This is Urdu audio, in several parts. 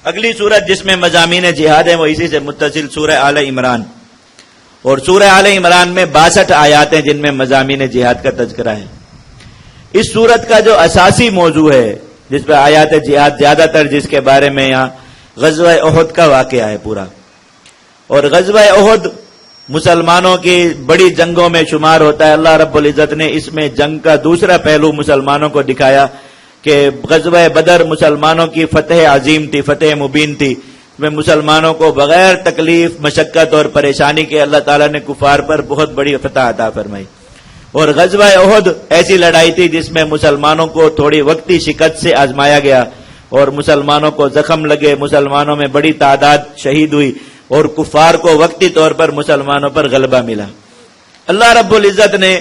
اگلی سورت جس میں مضامین جہاد ہیں وہ اسی سے متصل سورہ آل عمران، اور سورہ آل عمران میں 62 آیات ہیں جن میں مضامین جہاد کا تذکرہ ہے۔ اس سورت کا جو اساسی موضوع ہے جس پہ آیات جہاد زیادہ تر، جس کے بارے میں یہاں غزوہ احد کا واقعہ ہے پورا، اور غزوہ احد مسلمانوں کی بڑی جنگوں میں شمار ہوتا ہے۔ اللہ رب العزت نے اس میں جنگ کا دوسرا پہلو مسلمانوں کو دکھایا کہ غزوہ بدر مسلمانوں کی فتح عظیم تھی، فتح مبین تھی، میں مسلمانوں کو بغیر تکلیف، مشقت اور پریشانی کے اللہ تعالیٰ نے کفار پر بہت بڑی فتح عطا فرمائی۔ اور غزوہ احد ایسی لڑائی تھی جس میں مسلمانوں کو تھوڑی وقتی شکست سے آزمایا گیا اور مسلمانوں کو زخم لگے، مسلمانوں میں بڑی تعداد شہید ہوئی اور کفار کو وقتی طور پر مسلمانوں پر غلبہ ملا۔ اللہ رب العزت نے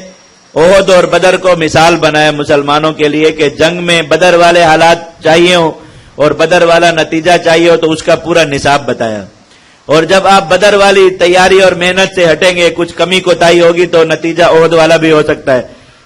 احد اور بدر کو مثال بنایا مسلمانوں کے لیے کہ جنگ میں بدر والے حالات چاہیے ہوں اور بدر والا نتیجہ چاہیے ہو تو اس کا پورا نصاب بتایا، اور جب آپ بدر والی تیاری اور محنت سے ہٹیں گے، کچھ کمی کوتاہی ہوگی تو نتیجہ احد والا بھی ہو سکتا ہے،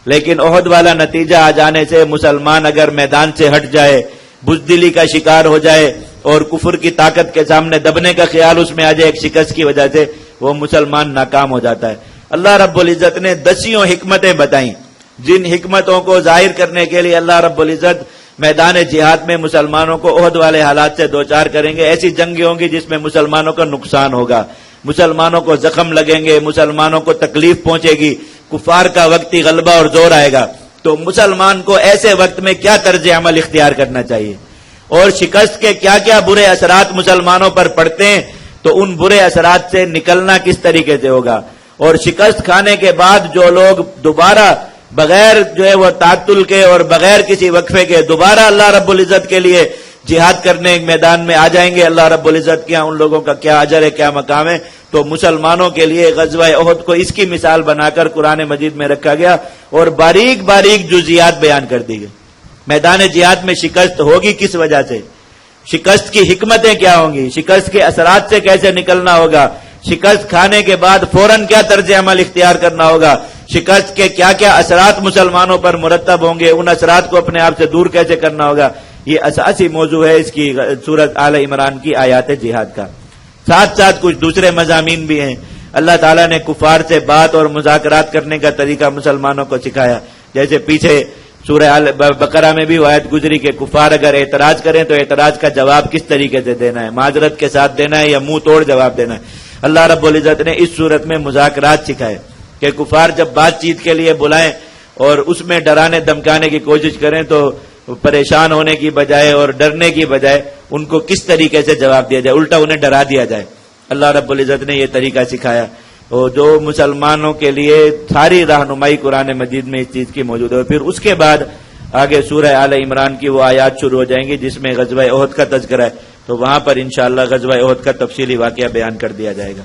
لیکن احد والا نتیجہ آ جانے سے مسلمان اگر میدان سے ہٹ جائے، بزدلی کا شکار ہو جائے اور کفر کی طاقت کے سامنے دبنے کا خیال اس میں آ جائے ایک شکست کی وجہ سے، وہ مسلمان ناکام ہو جاتا ہے۔ اللہ رب العزت نے 10 حکمتیں بتائیں جن حکمتوں کو ظاہر کرنے کے لیے اللہ رب العزت میدان جہاد میں مسلمانوں کو احد والے حالات سے دوچار کریں گے۔ ایسی جنگیں ہوں گی جس میں مسلمانوں کا نقصان ہوگا، مسلمانوں کو زخم لگیں گے، مسلمانوں کو تکلیف پہنچے گی، کفار کا وقتی غلبہ اور زور آئے گا، تو مسلمان کو ایسے وقت میں کیا طرز عمل اختیار کرنا چاہیے اور شکست کے کیا کیا برے اثرات مسلمانوں پر پڑتے ہیں، تو ان برے اثرات سے نکلنا کس طریقے سے ہوگا، اور شکست کھانے کے بعد جو لوگ دوبارہ بغیر جو ہے وہ تعطل کے اور بغیر کسی وقفے کے دوبارہ اللہ رب العزت کے لیے جہاد کرنے میدان میں آ جائیں گے، اللہ رب العزت کے ان لوگوں کا کیا اجر ہے، کیا مقام ہے۔ تو مسلمانوں کے لیے غزوہ احد کو اس کی مثال بنا کر قرآن مجید میں رکھا گیا اور باریک باریک جزیات بیان کر دی گئی۔ میدان جہاد میں شکست ہوگی کس وجہ سے، شکست کی حکمتیں کیا ہوں گی، شکست کے اثرات سے کیسے نکلنا ہوگا، شکست کھانے کے بعد فوراً کیا طرز عمل اختیار کرنا ہوگا، شکست کے کیا کیا اثرات مسلمانوں پر مرتب ہوں گے، ان اثرات کو اپنے آپ سے دور کیسے کرنا ہوگا، یہ اساسی موضوع ہے اس کی سورت آل عمران کی آیات جہاد کا۔ ساتھ ساتھ کچھ دوسرے مضامین بھی ہیں۔ اللہ تعالیٰ نے کفار سے بات اور مذاکرات کرنے کا طریقہ مسلمانوں کو سکھایا، جیسے پیچھے سورہ بقرہ میں بھی آیت گزری کہ کفار اگر اعتراض کریں تو اعتراض کا جواب کس طریقے سے دینا ہے، معذرت کے ساتھ دینا ہے یا منہ توڑ جواب دینا ہے۔ اللہ رب العزت نے اس صورت میں مذاکرات سکھائے کہ کفار جب بات چیت کے لیے بلائیں اور اس میں ڈرانے دمکانے کی کوشش کریں تو پریشان ہونے کی بجائے اور ڈرنے کی بجائے ان کو کس طریقے سے جواب دیا جائے، الٹا انہیں ڈرا دیا جائے۔ اللہ رب العزت نے یہ طریقہ سکھایا، اور جو مسلمانوں کے لیے ساری رہنمائی قرآن مجید میں اس چیز کی موجود ہے۔ پھر اس کے بعد آگے سورہ آل عمران کی وہ آیات شروع ہو جائیں گی جس میں غزوہ احد کا تذکرہ ہے، تو وہاں پر انشاءاللہ غزوہ احد کا تفصیلی واقعہ بیان کر دیا جائے گا۔